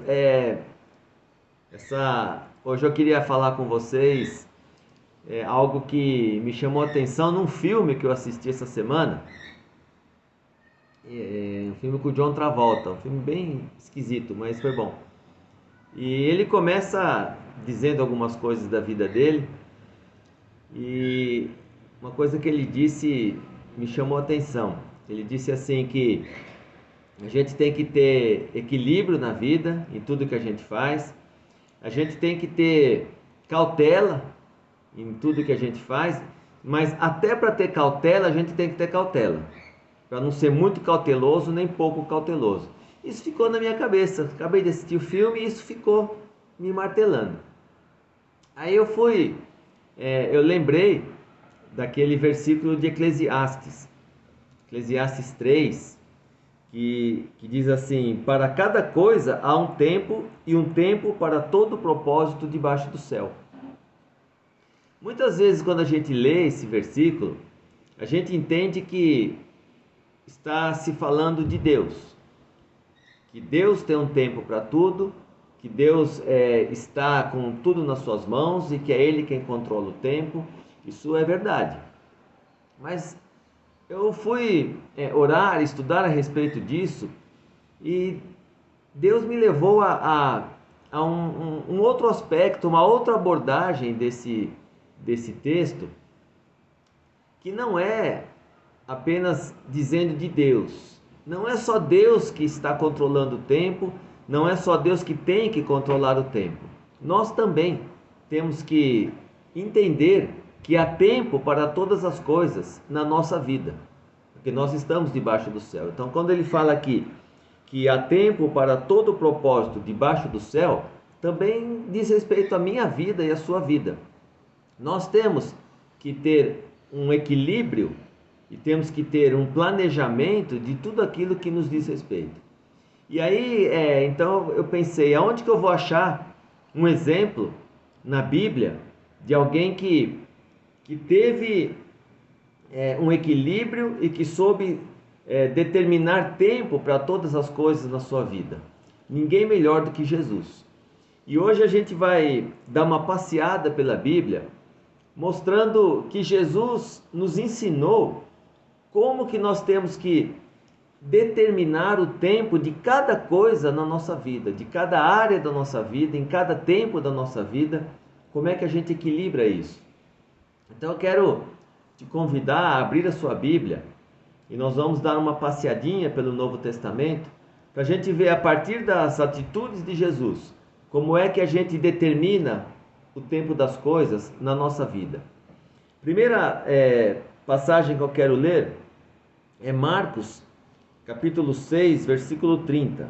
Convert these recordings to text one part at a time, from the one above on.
É, hoje eu queria falar com vocês algo que me chamou a atenção num filme que eu assisti essa semana. Um filme com o John Travolta, um filme bem esquisito, mas foi bom. E ele começa dizendo algumas coisas da vida dele, e uma coisa que ele disse me chamou a atenção. Ele disse assim que a gente tem que ter equilíbrio na vida, em tudo que a gente faz. A gente tem que ter cautela em tudo que a gente faz, mas até para ter cautela, a gente tem que ter cautela, para não ser muito cauteloso nem pouco cauteloso. Isso ficou na minha cabeça. Acabei de assistir o filme e isso ficou me martelando. Aí eu lembrei daquele versículo de Eclesiastes, Eclesiastes 3, que diz assim: para cada coisa há um tempo, e um tempo para todo propósito debaixo do céu. Muitas vezes, quando a gente lê esse versículo, a gente entende que está se falando de Deus, que Deus tem um tempo para tudo, que Deus está com tudo nas suas mãos e que é Ele quem controla o tempo. Isso é verdade. Mas eu fui orar, estudar a respeito disso, e Deus me levou a um outro aspecto, uma outra abordagem desse texto, que não é apenas dizendo de Deus. Não é só Deus que está controlando o tempo, não é só Deus que tem que controlar o tempo. Nós também temos que entender que há tempo para todas as coisas na nossa vida, porque nós estamos debaixo do céu. Então, quando ele fala aqui que há tempo para todo propósito debaixo do céu, também diz respeito à minha vida e à sua vida. Nós temos que ter um equilíbrio e temos que ter um planejamento de tudo aquilo que nos diz respeito. E aí, então eu pensei, aonde que eu vou achar um exemplo na Bíblia de alguém que teve um equilíbrio e que soube determinar tempo para todas as coisas na sua vida? Ninguém melhor do que Jesus. E hoje a gente vai dar uma passeada pela Bíblia, mostrando que Jesus nos ensinou como que nós temos que determinar o tempo de cada coisa na nossa vida, de cada área da nossa vida, em cada tempo da nossa vida, como é que a gente equilibra isso. Então eu quero te convidar a abrir a sua Bíblia e nós vamos dar uma passeadinha pelo Novo Testamento para a gente ver a partir das atitudes de Jesus como é que a gente determina o tempo das coisas na nossa vida. Primeira passagem que eu quero ler é Marcos, capítulo 6, versículo 30.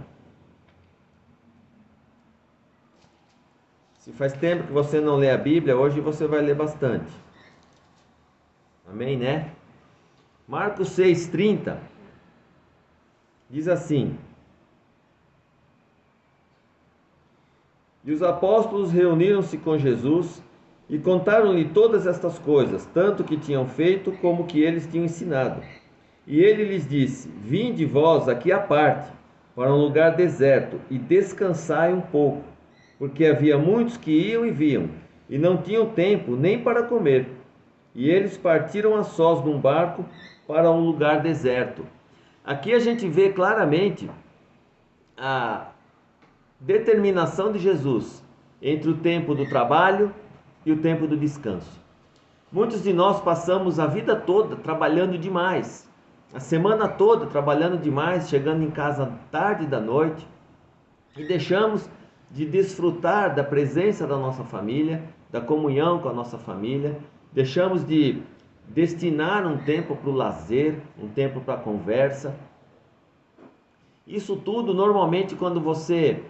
Se faz tempo que você não lê a Bíblia, hoje você vai ler bastante. Amém, né? Marcos 6,30 diz assim: e os apóstolos reuniram-se com Jesus e contaram-lhe todas estas coisas, tanto que tinham feito como que eles tinham ensinado. E ele lhes disse: vinde vós aqui à parte, para um lugar deserto, e descansai um pouco, porque havia muitos que iam e vinham, e não tinham tempo nem para comer. E eles partiram a sós num barco para um lugar deserto. Aqui a gente vê claramente a determinação de Jesus entre o tempo do trabalho e o tempo do descanso. Muitos de nós passamos a vida toda trabalhando demais, a semana toda trabalhando demais, chegando em casa tarde da noite, e deixamos de desfrutar da presença da nossa família, da comunhão com a nossa família, deixamos de destinar um tempo para o lazer, um tempo para a conversa. Isso tudo normalmente quando você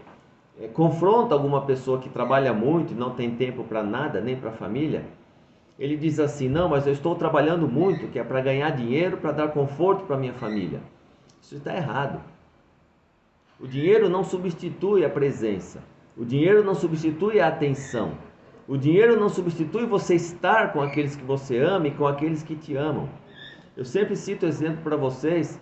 confronta alguma pessoa que trabalha muito e não tem tempo para nada, nem para a família, ele diz assim: não, mas eu estou trabalhando muito, que é para ganhar dinheiro, para dar conforto para minha família. Isso está errado. O dinheiro não substitui a presença. O dinheiro não substitui a atenção. O dinheiro não substitui você estar com aqueles que você ama e com aqueles que te amam. Eu sempre cito exemplo para vocês,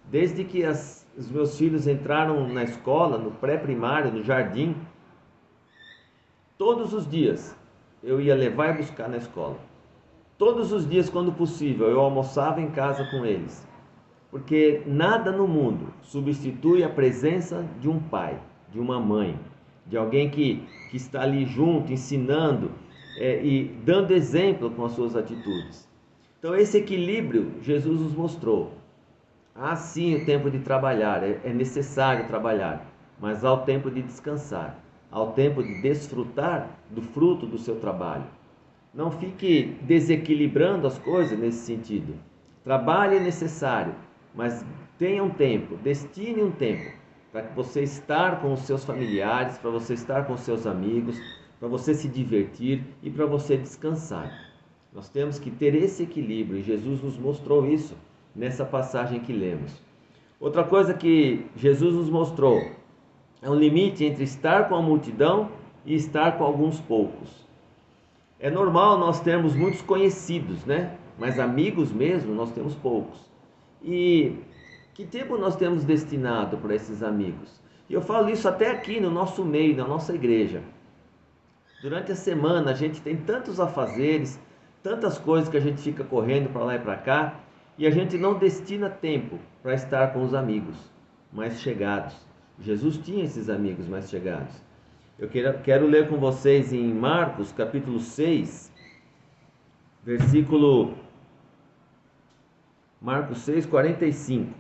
desde que as os meus filhos entraram na escola, no pré-primário, no jardim, todos os dias eu ia levar e buscar na escola. Todos os dias, quando possível, eu almoçava em casa com eles. Porque nada no mundo substitui a presença de um pai, de uma mãe, de alguém que está ali junto, ensinando e dando exemplo com as suas atitudes. Então esse equilíbrio Jesus nos mostrou. Há sim o tempo de trabalhar, é necessário trabalhar, mas há o tempo de descansar, há o tempo de desfrutar do fruto do seu trabalho. Não fique desequilibrando as coisas nesse sentido. Trabalho é necessário, mas tenha um tempo, destine um tempo para você estar com os seus familiares, para você estar com os seus amigos, para você se divertir e para você descansar. Nós temos que ter esse equilíbrio e Jesus nos mostrou isso nessa passagem que lemos. Outra coisa que Jesus nos mostrou é um limite entre estar com a multidão e estar com alguns poucos. É normal nós termos muitos conhecidos, né? Mas amigos mesmo nós temos poucos. E que tempo nós temos destinado para esses amigos? E eu falo isso até aqui no nosso meio, na nossa igreja. Durante a semana a gente tem tantos afazeres, tantas coisas que a gente fica correndo para lá e para cá, e a gente não destina tempo para estar com os amigos mais chegados. Jesus tinha esses amigos mais chegados. Eu quero ler com vocês em Marcos capítulo 6, versículo Marcos 6, 45.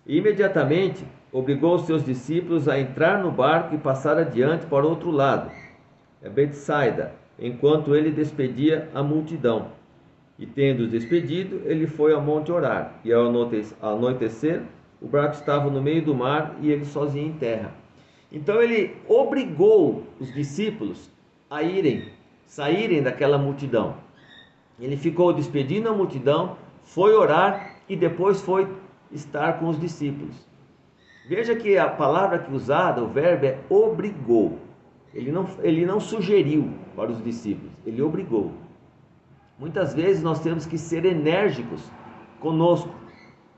E imediatamente obrigou os seus discípulos a entrar no barco e passar adiante para o outro lado, a Betsaida, enquanto ele despedia a multidão. E tendo-os despedido, ele foi ao monte orar. E ao anoitecer, o barco estava no meio do mar e ele sozinho em terra. Então ele obrigou os discípulos a saírem daquela multidão. Ele ficou despedindo a multidão, foi orar e depois foi estar com os discípulos. Veja que a palavra que usada, o verbo é obrigou. Ele não sugeriu para os discípulos, ele obrigou. Muitas vezes nós temos que ser enérgicos conosco,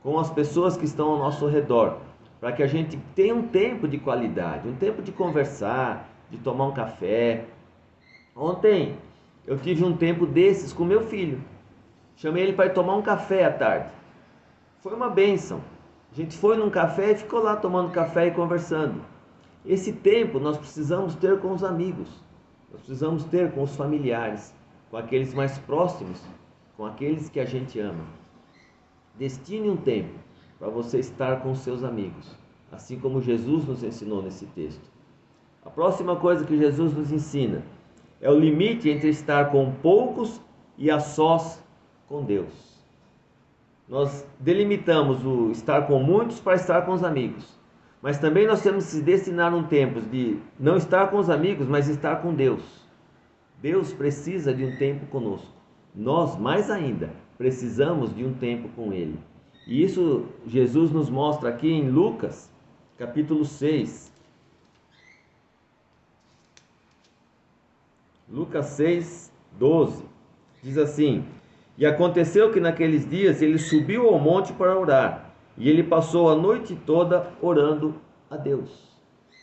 com as pessoas que estão ao nosso redor, para que a gente tenha um tempo de qualidade, um tempo de conversar, de tomar um café. Ontem eu tive um tempo desses com meu filho. Chamei ele para ir tomar um café à tarde. Foi uma bênção. A gente foi num café e ficou lá tomando café e conversando. Esse tempo nós precisamos ter com os amigos, nós precisamos ter com os familiares, com aqueles mais próximos, com aqueles que a gente ama. Destine um tempo para você estar com os seus amigos, assim como Jesus nos ensinou nesse texto. A próxima coisa que Jesus nos ensina é o limite entre estar com poucos e a sós com Deus. Nós delimitamos o estar com muitos para estar com os amigos, mas também nós temos que destinar um tempo de não estar com os amigos, mas estar com Deus. Deus precisa de um tempo conosco. Nós, mais ainda, precisamos de um tempo com Ele. E isso Jesus nos mostra aqui em Lucas, capítulo 6. Lucas 6, 12. Diz assim: E aconteceu que naqueles dias ele subiu ao monte para orar. E ele passou a noite toda orando a Deus.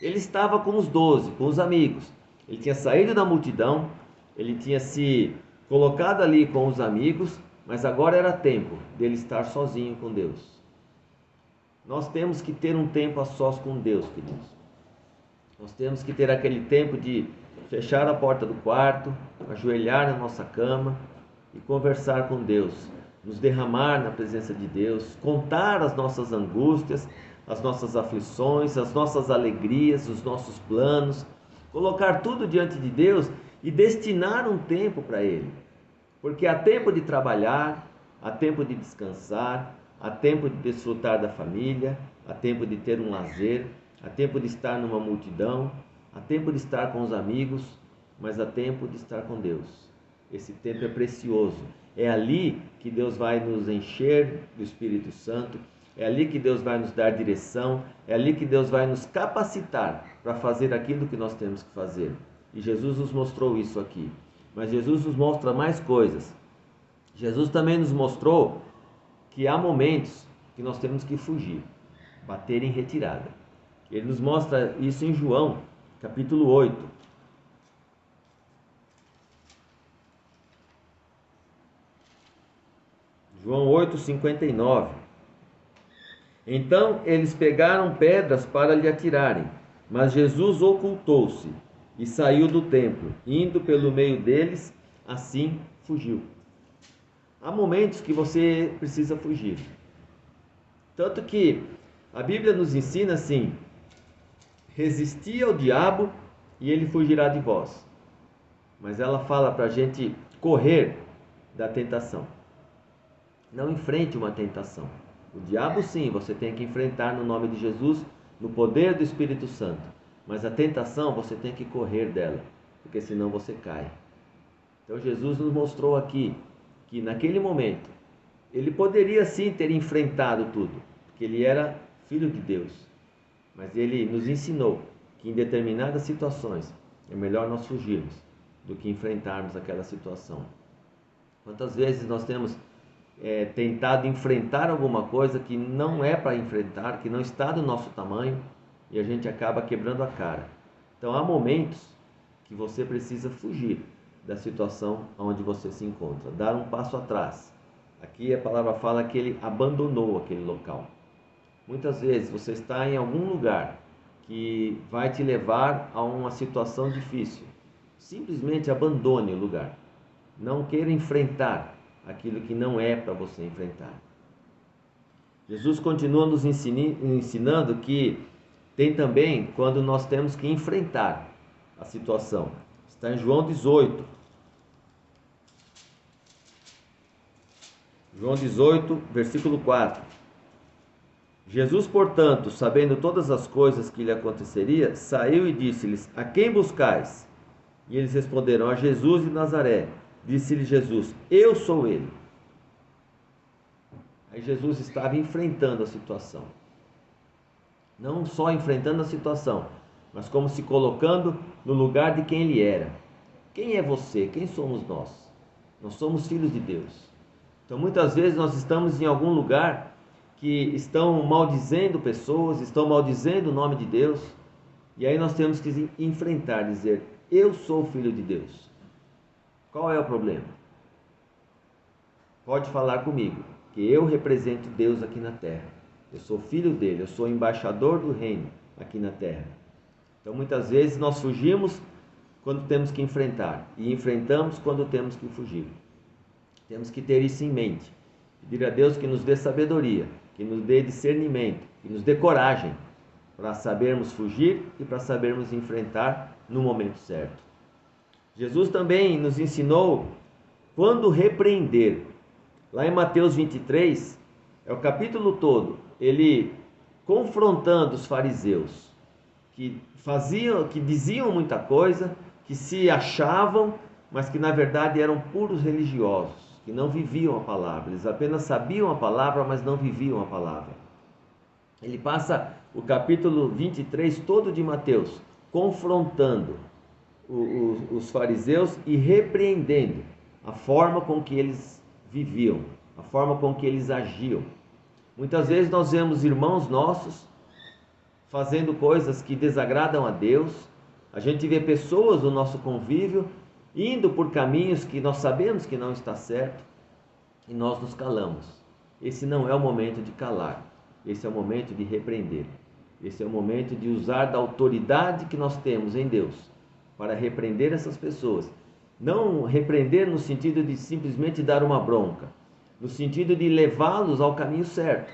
Ele estava com os 12, com os amigos. Ele tinha saído da multidão, ele tinha se colocado ali com os amigos, mas agora era tempo dele estar sozinho com Deus. Nós temos que ter um tempo a sós com Deus, queridos. Nós temos que ter aquele tempo de fechar a porta do quarto, ajoelhar na nossa cama e conversar com Deus, nos derramar na presença de Deus, contar as nossas angústias, as nossas aflições, as nossas alegrias, os nossos planos, colocar tudo diante de Deus e destinar um tempo para Ele. Porque há tempo de trabalhar, há tempo de descansar, há tempo de desfrutar da família, há tempo de ter um lazer, há tempo de estar numa multidão, há tempo de estar com os amigos, mas há tempo de estar com Deus. Esse tempo é precioso. É ali que Deus vai nos encher do Espírito Santo, é ali que Deus vai nos dar direção, é ali que Deus vai nos capacitar para fazer aquilo que nós temos que fazer. E Jesus nos mostrou isso aqui. Mas Jesus nos mostra mais coisas. Jesus também nos mostrou que há momentos que nós temos que fugir. bater em retirada. Ele nos mostra isso em João, capítulo 8. João 8:59. Então eles pegaram pedras para lhe atirarem, mas Jesus ocultou-se e saiu do templo, indo pelo meio deles, assim fugiu. Há momentos que você precisa fugir. Tanto que a Bíblia nos ensina assim: resisti ao diabo e ele fugirá de vós. Mas ela fala para a gente correr da tentação. Não enfrente uma tentação. O diabo sim, você tem que enfrentar no nome de Jesus, no poder do Espírito Santo. Mas a tentação você tem que correr dela, porque senão você cai. Então Jesus nos mostrou aqui que naquele momento ele poderia sim ter enfrentado tudo, porque ele era filho de Deus. Mas ele nos ensinou que em determinadas situações é melhor nós fugirmos do que enfrentarmos aquela situação. Quantas vezes nós temos tentado enfrentar alguma coisa que não é para enfrentar, que não está do nosso tamanho, e a gente acaba quebrando a cara. Então há momentos que você precisa fugir da situação onde você se encontra, dar um passo atrás. Aqui a palavra fala que ele abandonou aquele local. Muitas vezes você está em algum lugar que vai te levar a uma situação difícil. Simplesmente abandone o lugar. Não queira enfrentar aquilo que não é para você enfrentar. Jesus continua nos ensinando que tem também quando nós temos que enfrentar a situação. Está em João 18. João 18, versículo 4. Jesus, portanto, sabendo todas as coisas que lhe aconteceria, saiu e disse-lhes: a quem buscais? E eles responderam: a Jesus de Nazaré. Disse-lhe Jesus: eu sou ele. Aí Jesus estava enfrentando a situação. Não só enfrentando a situação, mas como se colocando no lugar de quem ele era. Quem é você? Quem somos nós? Nós somos filhos de Deus. Então muitas vezes nós estamos em algum lugar que estão maldizendo pessoas, estão maldizendo o nome de Deus, e aí nós temos que enfrentar, dizer: eu sou filho de Deus. Qual é o problema? Pode falar comigo, que eu represento Deus aqui na terra. Eu sou filho dele, eu sou embaixador do reino aqui na terra. Então muitas vezes nós fugimos quando temos que enfrentar, e enfrentamos quando temos que fugir. Temos que ter isso em mente. Pedir a Deus que nos dê sabedoria, que nos dê discernimento, que nos dê coragem para sabermos fugir e para sabermos enfrentar no momento certo. Jesus também nos ensinou quando repreender. Lá em Mateus 23, é o capítulo todo, ele confrontando os fariseus, que diziam muita coisa, que se achavam, mas que na verdade eram puros religiosos, que não viviam a palavra. Eles apenas sabiam a palavra, mas não viviam a palavra. Ele passa o capítulo 23 todo de Mateus, confrontando os fariseus e repreendendo a forma com que eles viviam, a forma com que eles agiam. Muitas vezes nós vemos irmãos nossos fazendo coisas que desagradam a Deus. A gente vê pessoas do nosso convívio indo por caminhos que nós sabemos que não está certo, e nós nos calamos. Esse não é o momento de calar, esse é o momento de repreender. Esse é o momento de usar da autoridade que nós temos em Deus para repreender essas pessoas. Não repreender no sentido de simplesmente dar uma bronca, no sentido de levá-los ao caminho certo,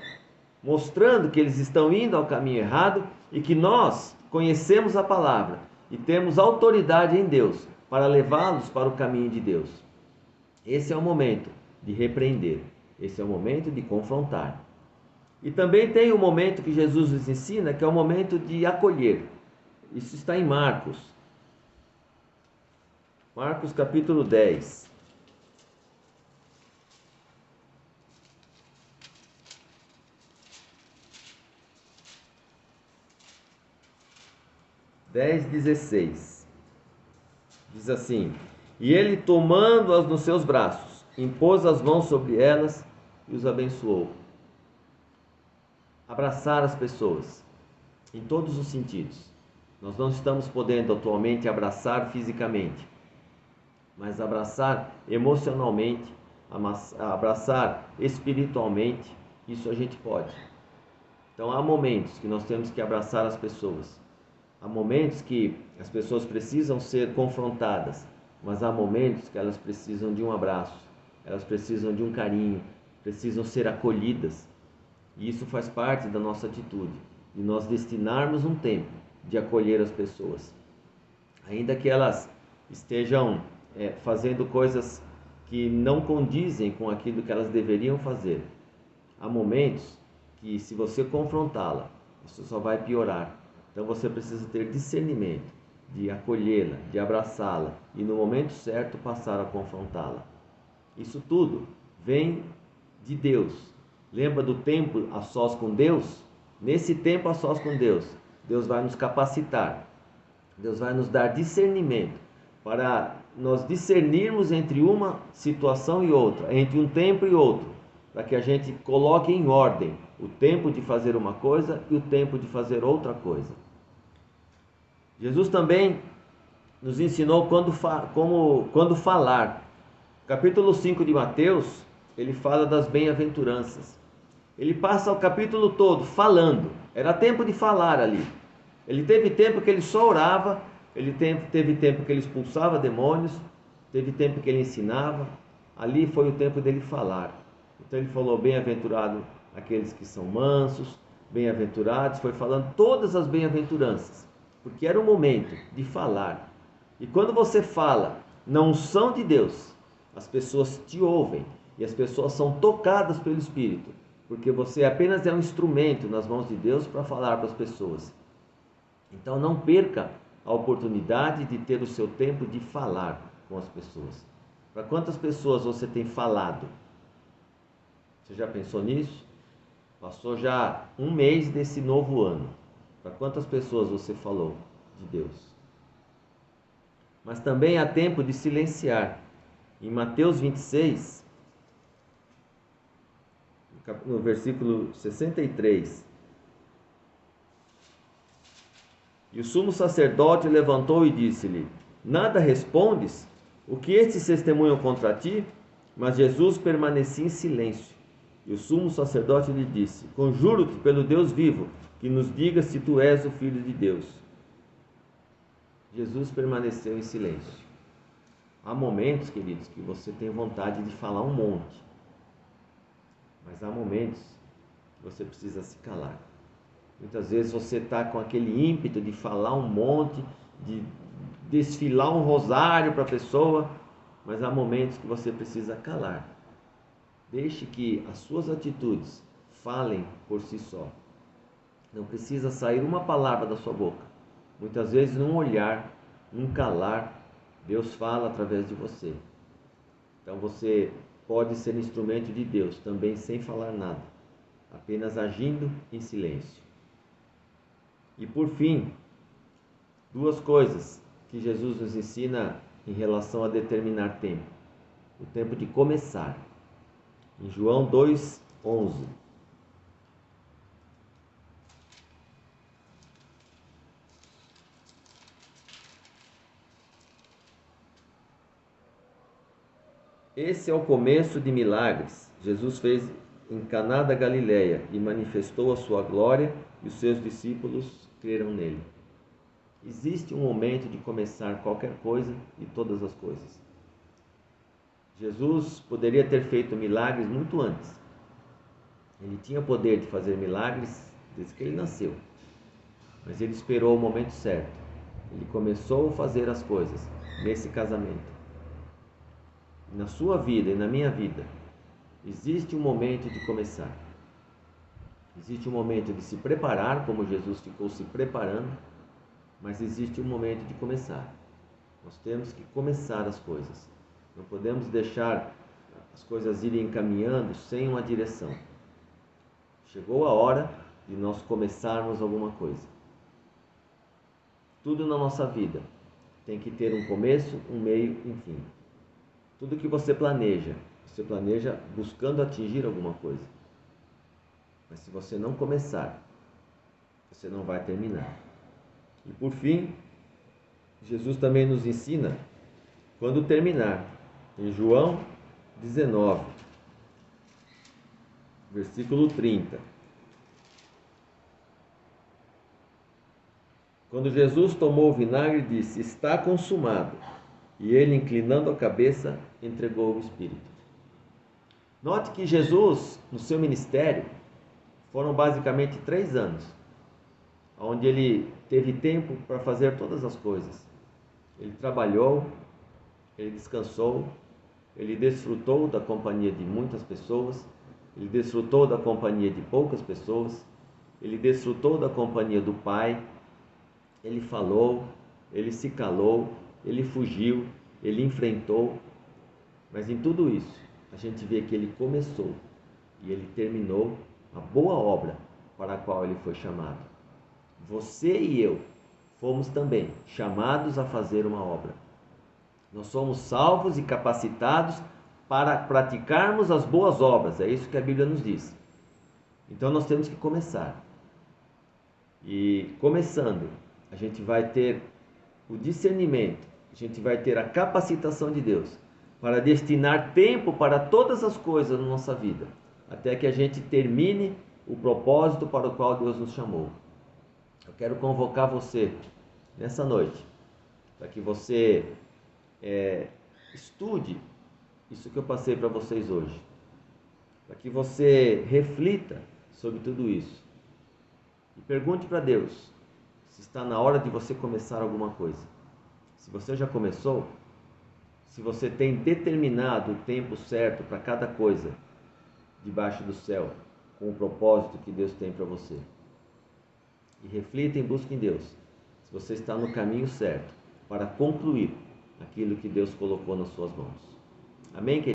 mostrando que eles estão indo ao caminho errado e que nós conhecemos a palavra e temos autoridade em Deus para levá-los para o caminho de Deus. Esse é o momento de repreender, esse é o momento de confrontar. E também tem o momento que Jesus nos ensina, que é o momento de acolher. Isso está em Marcos. Marcos capítulo 10. Dez, 16. Diz assim: e ele, tomando-as nos seus braços, impôs as mãos sobre elas e os abençoou. abraçar as pessoas, em todos os sentidos. Nós não estamos podendo atualmente abraçar fisicamente, mas abraçar emocionalmente, abraçar espiritualmente, isso a gente pode. Então há momentos que nós temos que abraçar as pessoas. Há momentos que as pessoas precisam ser confrontadas, mas há momentos que elas precisam de um abraço, elas precisam de um carinho, precisam ser acolhidas. E isso faz parte da nossa atitude, de nós destinarmos um tempo de acolher as pessoas. Ainda que elas estejam fazendo coisas que não condizem com aquilo que elas deveriam fazer. Há momentos que, se você confrontá-la, isso só vai piorar. Então você precisa ter discernimento de acolhê-la, de abraçá-la e no momento certo passar a confrontá-la. Isso tudo vem de Deus. Lembra do tempo a sós com Deus? Nesse tempo a sós com Deus, Deus vai nos capacitar. Deus vai nos dar discernimento para nós discernirmos entre uma situação e outra, entre um tempo e outro, para que a gente coloque em ordem o tempo de fazer uma coisa e o tempo de fazer outra coisa. Jesus também nos ensinou quando falar. Capítulo 5 de Mateus, ele fala das bem-aventuranças. Ele passa o capítulo todo falando. Era tempo de falar ali. Ele teve tempo que ele só orava, ele teve tempo que ele expulsava demônios, teve tempo que ele ensinava. Ali foi o tempo dele falar. Então ele falou: bem-aventurado aqueles que são mansos, bem-aventurados, foi falando todas as bem-aventuranças, porque era o momento de falar. E quando você fala na unção de Deus, as pessoas te ouvem e as pessoas são tocadas pelo Espírito, porque você apenas é um instrumento nas mãos de Deus para falar para as pessoas. Então não perca a oportunidade de ter o seu tempo de falar com as pessoas. Para quantas pessoas você tem falado? Você já pensou nisso? Passou já um mês desse novo ano. Para quantas pessoas você falou de Deus? Mas também há tempo de silenciar. Em Mateus 26, no versículo 63, e o sumo sacerdote levantou e disse-lhe: nada respondes? O que estes testemunham contra ti? Mas Jesus permanecia em silêncio. E o sumo sacerdote lhe disse: conjuro-te pelo Deus vivo, que nos diga se tu és o Filho de Deus. Jesus permaneceu em silêncio. Há momentos, queridos, que você tem vontade de falar um monte, mas há momentos que você precisa se calar. Muitas vezes você está com aquele ímpeto de falar um monte, de desfilar um rosário para a pessoa, mas há momentos que você precisa calar. Deixe que as suas atitudes falem por si só. Não precisa sair uma palavra da sua boca. Muitas vezes num olhar, num calar, Deus fala através de você. Então você pode ser instrumento de Deus também sem falar nada, apenas agindo em silêncio. E por fim, duas coisas que Jesus nos ensina em relação a determinar tempo. O tempo de começar. Em João 2:11. Esse é o começo de milagres. Jesus fez em Caná da Galileia e manifestou a sua glória, e os seus discípulos creram nele. Existe um momento de começar qualquer coisa e todas as coisas. Jesus poderia ter feito milagres muito antes. Ele tinha poder de fazer milagres desde que ele nasceu, mas ele esperou o momento certo. Ele começou a fazer as coisas nesse casamento. Na sua vida e na minha vida, existe um momento de começar. Existe um momento de se preparar, como Jesus ficou se preparando, mas existe um momento de começar. Nós temos que começar as coisas. Não podemos deixar as coisas irem caminhando sem uma direção. Chegou a hora de nós começarmos alguma coisa. Tudo na nossa vida tem que ter um começo, um meio e um fim. Tudo que você planeja buscando atingir alguma coisa. Mas se você não começar, você não vai terminar. E por fim, Jesus também nos ensina quando terminar. Em João 19, versículo 30. Quando Jesus tomou o vinagre, disse: está consumado. E ele, inclinando a cabeça, entregou o Espírito. Note que Jesus, no seu ministério, foram basicamente 3 anos, onde ele teve tempo para fazer todas as coisas. Ele trabalhou, ele descansou, ele desfrutou da companhia de muitas pessoas, ele desfrutou da companhia de poucas pessoas, ele desfrutou da companhia do Pai, ele falou, ele se calou, ele fugiu, ele enfrentou, mas em tudo isso a gente vê que ele começou e ele terminou a boa obra para a qual ele foi chamado. Você e eu fomos também chamados a fazer uma obra. Nós somos salvos e capacitados para praticarmos as boas obras, é isso que a Bíblia nos diz. Então nós temos que começar. E começando, a gente vai ter o discernimento, a gente vai ter a capacitação de Deus para destinar tempo para todas as coisas na nossa vida, até que a gente termine o propósito para o qual Deus nos chamou. Eu quero convocar você nessa noite, para que você estude isso que eu passei para vocês hoje, para que você reflita sobre tudo isso e pergunte para Deus se está na hora de você começar alguma coisa. Se você já começou, se você tem determinado o tempo certo para cada coisa debaixo do céu, com o propósito que Deus tem para você. E reflita e busque em Deus se você está no caminho certo para concluir aquilo que Deus colocou nas suas mãos. Amém, querido?